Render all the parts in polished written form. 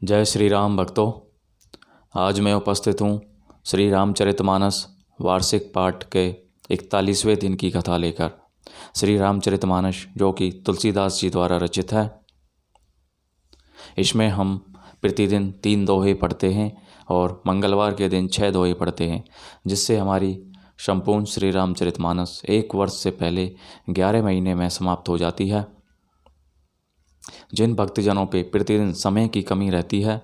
जय श्री राम भक्तों। आज मैं उपस्थित हूँ श्री रामचरितमानस वार्षिक पाठ के 41वें दिन की कथा लेकर। श्री रामचरितमानस जो कि तुलसीदास जी द्वारा रचित है। इसमें हम प्रतिदिन 3 दोहे पढ़ते हैं और मंगलवार के दिन 6 दोहे पढ़ते हैं, जिससे हमारी संपूर्ण श्री रामचरितमानस 1 वर्ष से पहले 11 महीने में समाप्त हो जाती है। जिन भक्तजनों पे प्रतिदिन समय की कमी रहती है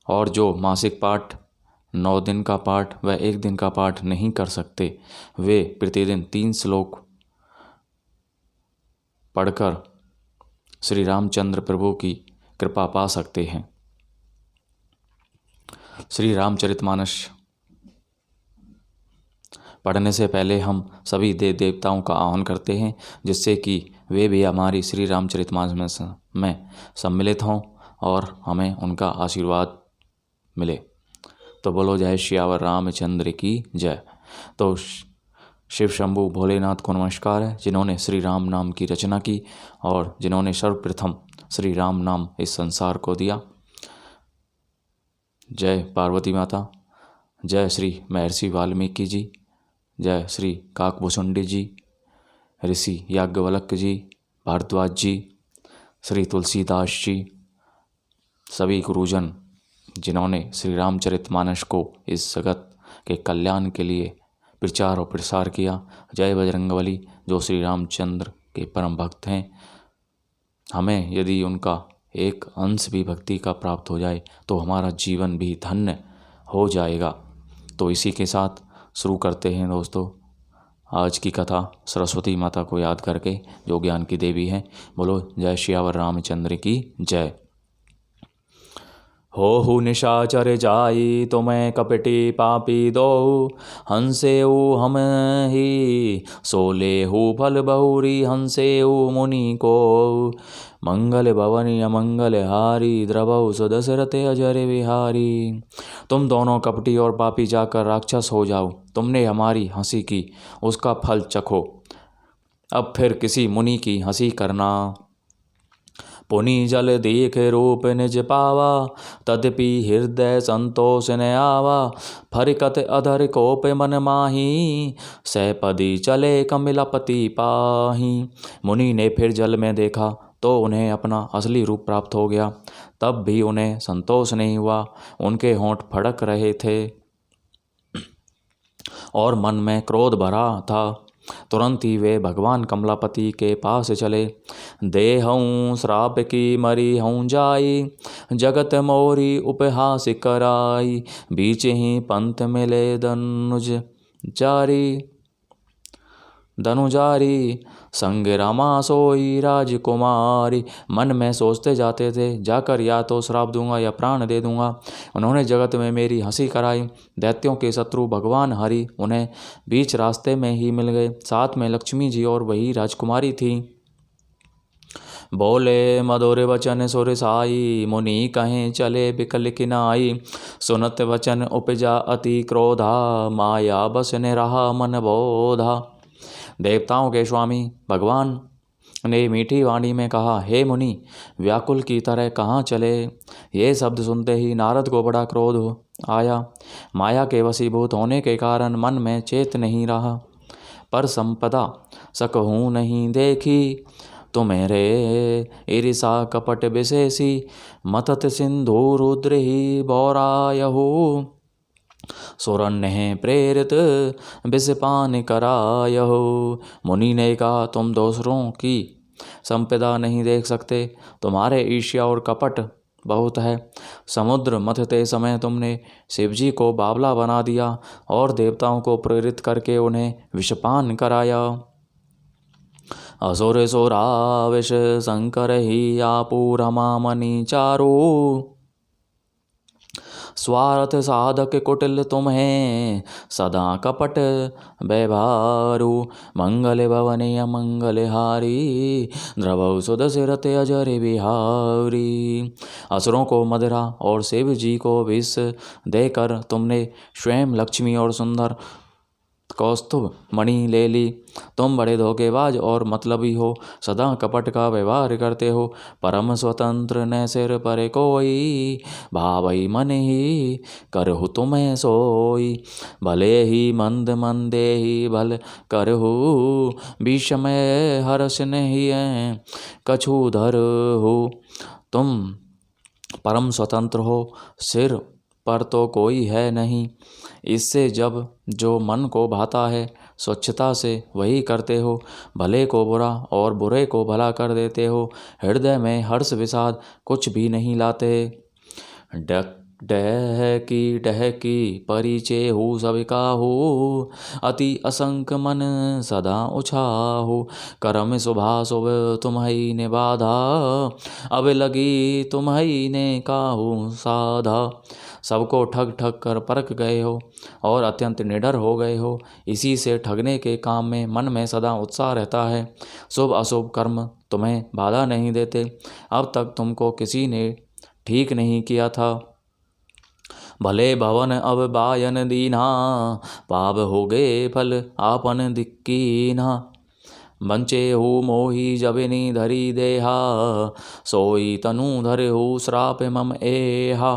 और जो मासिक पाठ 9 दिन का पाठ व 1 दिन का पाठ नहीं कर सकते, वे प्रतिदिन 3 श्लोक पढ़कर श्री रामचंद्र प्रभु की कृपा पा सकते हैं। श्री रामचरितमानस पढ़ने से पहले हम सभी देव देवताओं का आह्वान करते हैं, जिससे कि वे भी हमारी श्री रामचरितमानस में सम्मिलित हों और हमें उनका आशीर्वाद मिले। तो बोलो जय श्यावर रामचंद्र की जय। तो शिव शंभु भोलेनाथ को नमस्कार है, जिन्होंने श्री राम नाम की रचना की और जिन्होंने सर्वप्रथम श्री राम नाम इस संसार को दिया। जय पार्वती माता, जय श्री महर्षि वाल्मीकि जी, जय श्री काकभूषुंडी जी, ऋषि याज्ञवल्क्य जी, भारद्वाज जी, श्री तुलसीदास जी, सभी गुरुजन जिन्होंने श्री रामचरितमानस को इस जगत के कल्याण के लिए प्रचार और प्रसार किया। जय बजरंगबली जो श्री रामचंद्र के परम भक्त हैं। हमें यदि उनका एक अंश भी भक्ति का प्राप्त हो जाए तो हमारा जीवन भी धन्य हो जाएगा। तो इसी के साथ शुरू करते हैं दोस्तों आज की कथा, सरस्वती माता को याद करके जो ज्ञान की देवी हैं। बोलो जय श्यावर रामचंद्र की जय। होहु निशाचर जाई तुम्हें कपटी पापी दो, हंसेऊ हम ही सोलेहु फल बहुरी हंसेऊ मुनि को, मंगल भवन अमंगल हारी द्रवौ सुदशरथ अजर विहारी। तुम दोनों कपटी और पापी जाकर राक्षस हो जाओ, तुमने हमारी हंसी की उसका फल चखो, अब फिर किसी मुनि की हंसी करना। पुनि जल देख रूप निज पावा, तदपि हृदय संतोष न आवा, फरिकत अधर कोप मन माही, सहपदी चले कमिलपति पाही। मुनि ने फिर जल में देखा तो उन्हें अपना असली रूप प्राप्त हो गया, तब भी उन्हें संतोष नहीं हुआ। उनके होंठ फड़क रहे थे और मन में क्रोध भरा था। तुरंत ही वे भगवान कमलापति के पास चले। देहऊँ श्राप की मरी हूँ जाई, जगत मोरी उपहास कराई, बीच ही पंथ मिले धनुजारी, संग रमा सोई राजकुमारी। मन में सोचते जाते थे, जाकर या तो श्राप दूंगा या प्राण दे दूंगा। उन्होंने जगत में मेरी हंसी कराई। दैत्यों के शत्रु भगवान हरि उन्हें बीच रास्ते में ही मिल गए। साथ में लक्ष्मी जी और वही राजकुमारी थी। बोले मधुर वचन सुर साई, मुनि कहें चले बिकल किनाई, सुनत वचन उपजा अति क्रोधा, माया बस ने रहा मन बोधा। देवताओं के स्वामी भगवान ने मीठी वाणी में कहा, हे मुनि, व्याकुल की तरह कहाँ चले। ये शब्द सुनते ही नारद को बड़ा क्रोध आया। माया के वशीभूत होने के कारण मन में चेत नहीं रहा, पर संपदा सकहूँ नहीं देखी, तुम्हेरे ईर्षा कपट विशेषी, मतत सिंधु रुद्र ही बौरायहु, सुरन ने प्रेरित विषपान करायहु। मुनि ने कहा, तुम दूसरों की संपदा नहीं देख सकते, तुम्हारे ईर्ष्या और कपट बहुत है। समुद्र मथते समय तुमने शिवजी को बावला बना दिया और देवताओं को प्रेरित करके उन्हें विषपान कराया। असुर सुराविष शंकर ही आपू रमा मणि चारू, स्वार्थ साधक कुटिल तुम्हें सदा कपट व्यवहारु, मंगल भवन अमंगल हारी, द्रवौ सुदशरथ अजर विहारी। असुरों को मदिरा और शिव जी को विष देकर तुमने स्वयं लक्ष्मी और सुंदर कौस्तुभ मणि ले ली। तुम बड़े धोखेबाज और मतलबी हो, सदा कपट का व्यवहार करते हो। परम स्वतंत्र न सिर पर कोई, भावई मन ही करहु तुम्हें सोई। भले ही मंद मंदे ही भल करहु, विषमय हर्ष नहीं कछु धरहु। तुम परम स्वतंत्र हो, सिर पर तो कोई है नहीं। इससे जब जो मन को भाता है स्वच्छता से वही करते हो। भले को बुरा और बुरे को भला कर देते हो। हृदय में हर्ष विषाद कुछ भी नहीं लाते। डहकी परिचय हो सबिका हो, अति असंक मन सदा उछाहु। करम शुभा शुभ तुम्हई ने बाधा, अब लगी तुम्हई ने काहू साधा। सबको ठग ठग कर परख गए हो और अत्यंत निडर हो गए हो। इसी से ठगने के काम में मन में सदा उत्साह रहता है। शुभ अशुभ कर्म तुम्हें बाधा नहीं देते। अब तक तुमको किसी ने ठीक नहीं किया था। भले भवन अब बायन दीना, पाप हो गए फल आपन दिक्कीना। बंचे हो मोही जबिनी धरी देहा, सोई तनु धरे हो श्राप मम एहा।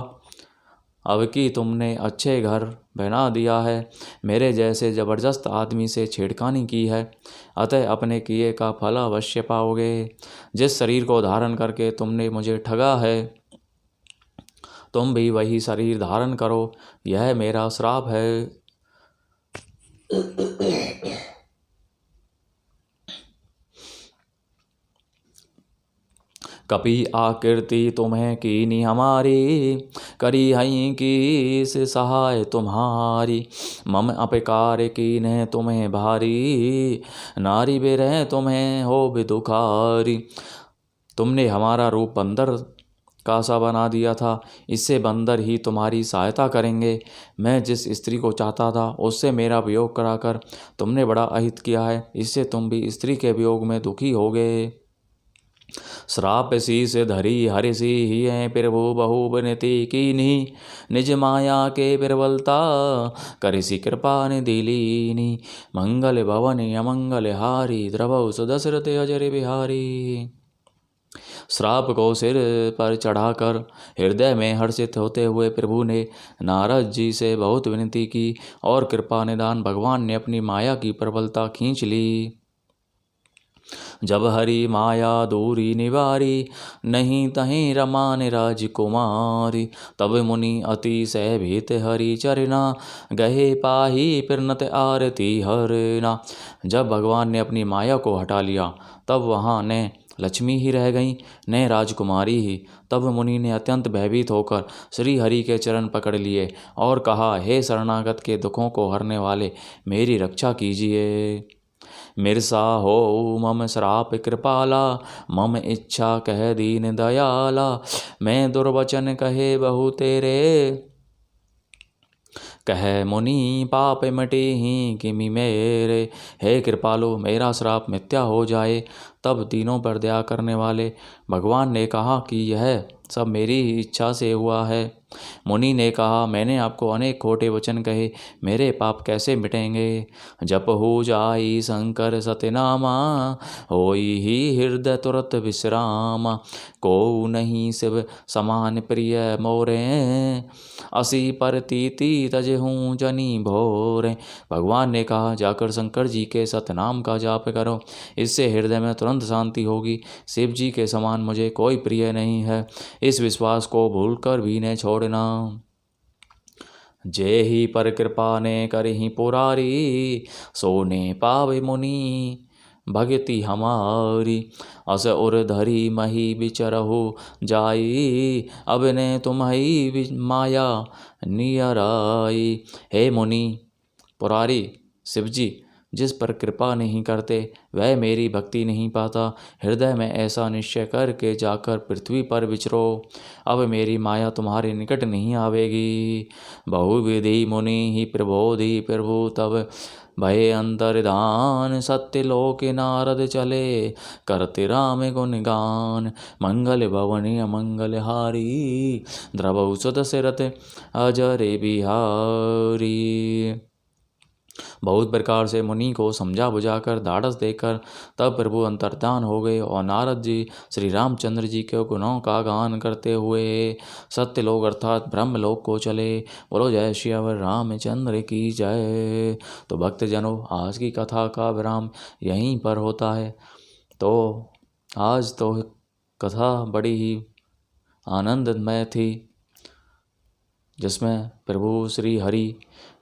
अब कि तुमने अच्छे घर बना दिया है, मेरे जैसे जबरदस्त आदमी से छेड़खानी की है, अतः अपने किए का फल अवश्य पाओगे। जिस शरीर को धारण करके तुमने मुझे ठगा है, तुम भी वही शरीर धारण करो, यह मेरा श्राप है। कपि आकृति तुम्हें कीनी हमारी, करी हई किस सहाय तुम्हारी। मम अपकार कीन्ह तुम्हें भारी, नारी बिरह तुम्हें हो बिदुखारी। तुमने हमारा रूप बंदर का सा बना दिया था, इससे बंदर ही तुम्हारी सहायता करेंगे। मैं जिस स्त्री को चाहता था उससे मेरा वियोग कराकर तुमने बड़ा अहित किया है, इससे तुम भी स्त्री के वियोग में दुखी हो गए। श्राप सी से धरी हरिषि ही है प्रभु बहु बनिति कीन्ही, निज माया के प्रबलता करिषि कृपा निधि लीनी। मंगल भवन अमंगल हारी, द्रवौ सुदशरथ अजर बिहारी। श्राप को सिर पर चढ़ाकर हृदय में हर्षित होते हुए प्रभु ने नारद जी से बहुत विनती की और कृपा निदान भगवान ने अपनी माया की प्रबलता खींच ली। जब हरि माया दूरी निवारी, नहीं तहीं रमान राजकुमारी। तब मुनि अति सह भीत हरि चरना, गहे पाही पिरनत आरती हरना। जब भगवान ने अपनी माया को हटा लिया तब वहाँ न लक्ष्मी ही रह गई न राजकुमारी ही। तब मुनि ने अत्यंत भयभीत होकर श्री हरि के चरण पकड़ लिए और कहा, हे शरणागत के दुखों को हरने वाले, मेरी रक्षा कीजिए। मिर्सा हो मम श्राप कृपाला, मम इच्छा कह दीन दयाला। मैं दुर्वचन कहे बहु तेरे, कह मुनि पाप मिटे ही किमि मेरे। हे कृपालु, मेरा श्राप मिथ्या हो जाए। तब तीनों पर दया करने वाले भगवान ने कहा कि यह सब मेरी ही इच्छा से हुआ है। मुनि ने कहा, मैंने आपको अनेक खोटे वचन कहे, मेरे पाप कैसे मिटेंगे। जप हो जाई शंकर सतनामा, होई ही हृदय तुरत विश्रामा। को नहीं शिव समान प्रिय मोरे, असी पर तीति तजहूँ जनी भोरे। भगवान ने कहा, जाकर शंकर जी के सतनाम का जाप करो, इससे हृदय में तुरंत शांति होगी। शिव जी के समान मुझे कोई प्रिय नहीं है, इस विश्वास को भूलकर भी न छोड़ना। जे ही पर कृपा ने करही पुरारी, सोने पावे मुनि भगति हमारी। अस उर धरी मही विचरहु जाई, अब ने तुम्हई माया नियराई। हे मुनि पुरारी शिवजी, जिस पर कृपा नहीं करते वह मेरी भक्ति नहीं पाता। हृदय में ऐसा निश्चय करके जाकर पृथ्वी पर विचरो, अब मेरी माया तुम्हारे निकट नहीं आवेगी। बहुविधि मुनि ही प्रबोधि प्रभु, तब भय अंतर्धान। सत्यलोक नारद चले, करते राम गुणगान। मंगल भवन अमंगल हारी, द्रवौ सुत सिरत अजर बिहारी। बहुत प्रकार से मुनि को समझा बुझाकर धाड़स देकर तब प्रभु अंतर्धान हो गए और नारद जी श्री रामचंद्र जी के गुणों का गान करते हुए सत्यलोक अर्थात ब्रह्मलोक को चले। बोलो जय श्री रामचंद्र की जय। तो भक्तजनों, आज की कथा का विराम यहीं पर होता है। तो आज तो कथा बड़ी ही आनंदमय थी, जिसमें प्रभु श्री हरि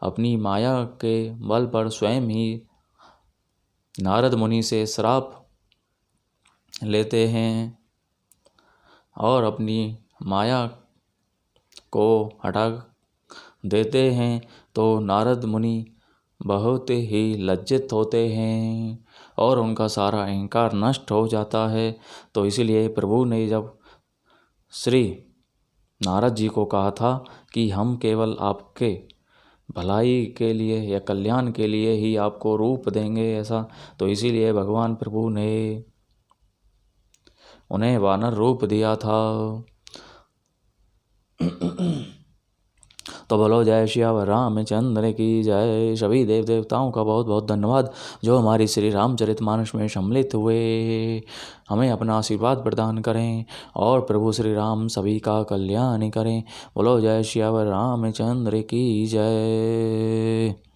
अपनी माया के बल पर स्वयं ही नारद मुनि से श्राप लेते हैं और अपनी माया को हटा देते हैं। तो नारद मुनि बहुत ही लज्जित होते हैं और उनका सारा अहंकार नष्ट हो जाता है। तो इसीलिए प्रभु ने जब श्री नारद जी को कहा था कि हम केवल आपके भलाई के लिए या कल्याण के लिए ही आपको रूप देंगे ऐसा, तो इसीलिए भगवान प्रभु ने उन्हें वानर रूप दिया था। तो बोलो जय श्री रामचंद्र की जय। सभी देव देवताओं का बहुत बहुत धन्यवाद जो हमारी श्री रामचरितमानस में सम्मिलित हुए, हमें अपना आशीर्वाद प्रदान करें और प्रभु श्री राम सभी का कल्याण करें। बोलो जय श्री रामचंद्र की जय।